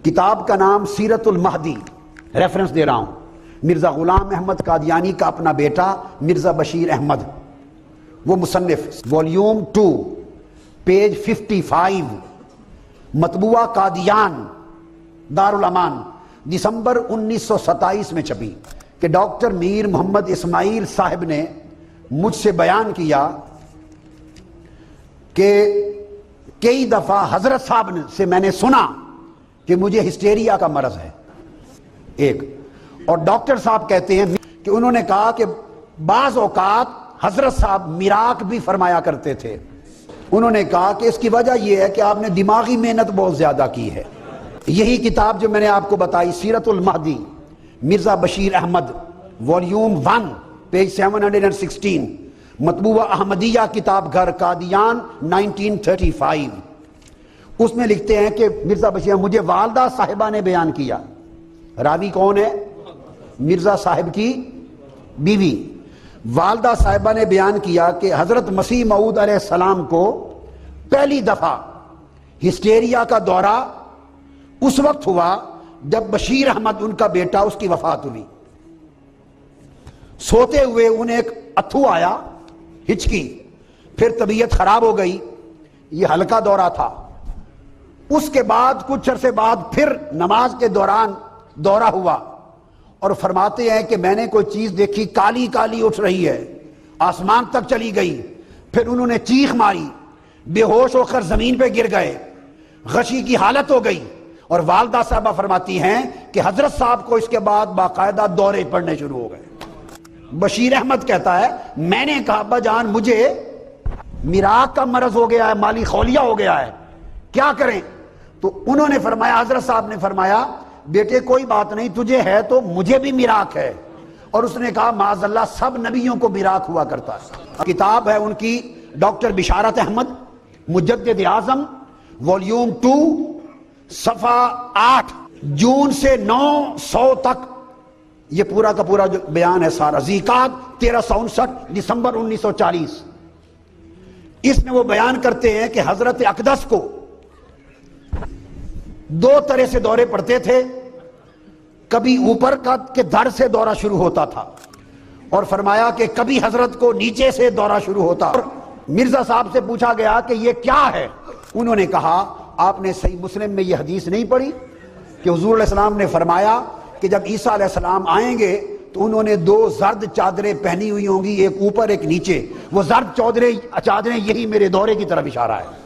کتاب کا نام سیرت المہدی، ریفرنس دے رہا ہوں، مرزا غلام احمد قادیانی کا اپنا بیٹا مرزا بشیر احمد، وہ مصنف، والیوم 2 پیج 55، مطبوعہ قادیان دارالامان، دسمبر 1927 میں چھپی، کہ ڈاکٹر میر محمد اسماعیل صاحب نے مجھ سے بیان کیا کہ کئی دفعہ حضرت صاحب سے میں نے سنا کہ مجھے ہسٹیریا کا مرض ہے ایک، اور ڈاکٹر صاحب کہتے ہیں کہ انہوں نے کہا کہ بعض اوقات حضرت صاحب میراق بھی فرمایا کرتے تھے۔ انہوں نے کہا کہ اس کی وجہ یہ ہے کہ آپ نے دماغی محنت بہت زیادہ کی ہے۔ یہی کتاب جو میں نے آپ کو بتائی، سیرت المہدی، مرزا بشیر احمد، والیوم 1 پیج 716، مطبوعہ احمدیہ کتاب گھر قادیان 1935، اس میں لکھتے ہیں کہ مرزا بشیر، مجھے والدہ صاحبہ نے بیان کیا، راوی کون ہے؟ مرزا صاحب کی بیوی، والدہ صاحبہ نے بیان کیا کہ حضرت مسیح موعود علیہ السلام کو پہلی دفعہ ہسٹیریا کا دورہ اس وقت ہوا جب بشیر احمد ان کا بیٹا، اس کی وفات ہوئی۔ سوتے ہوئے انہیں ایک اتھو آیا، ہچکی، پھر طبیعت خراب ہو گئی، یہ ہلکا دورہ تھا۔ اس کے بعد کچھ عرصے بعد پھر نماز کے دوران دورہ ہوا، اور فرماتے ہیں کہ میں نے کوئی چیز دیکھی، کالی کالی اٹھ رہی ہے، آسمان تک چلی گئی، پھر انہوں نے چیخ ماری، بے ہوش ہو کر زمین پہ گر گئے، غشی کی حالت ہو گئی، اور والدہ صاحبہ فرماتی ہیں کہ حضرت صاحب کو اس کے بعد باقاعدہ دورے پڑنے شروع ہو گئے۔ بشیر احمد کہتا ہے میں نے کہا ابا جان مجھے میراق کا مرض ہو گیا ہے، مالی خولیہ ہو گیا ہے، کیا کریں؟ تو انہوں نے فرمایا، حضرت صاحب نے فرمایا بیٹے کوئی بات نہیں، تجھے ہے تو مجھے بھی میراق ہے۔ اور اس نے کہا معاذ اللہ سب نبیوں کو میراق ہوا کرتا ہے۔ کتاب ہے ان کی ڈاکٹر بشارت احمد، مجدد اعظم، والیوم 2 صفحہ 8، جون سے 900 تک یہ پورا کا پورا جو بیان ہے سارا، ذیقعد 1359، دسمبر 1940۔ اس میں وہ بیان کرتے ہیں کہ حضرت اقدس کو 2 طرح سے دورے پڑتے تھے، کبھی اوپر کے در سے دورہ شروع ہوتا تھا، اور فرمایا کہ کبھی حضرت کو نیچے سے دورہ شروع ہوتا۔ اور مرزا صاحب سے پوچھا گیا کہ یہ کیا ہے؟ انہوں نے کہا آپ نے صحیح مسلم میں یہ حدیث نہیں پڑھی کہ حضور علیہ السلام نے فرمایا کہ جب عیسیٰ علیہ السلام آئیں گے تو انہوں نے 2 زرد چادریں پہنی ہوئی ہوں گی، ایک اوپر ایک نیچے، وہ زرد چادریں یہی میرے دورے کی طرف اشارہ ہے۔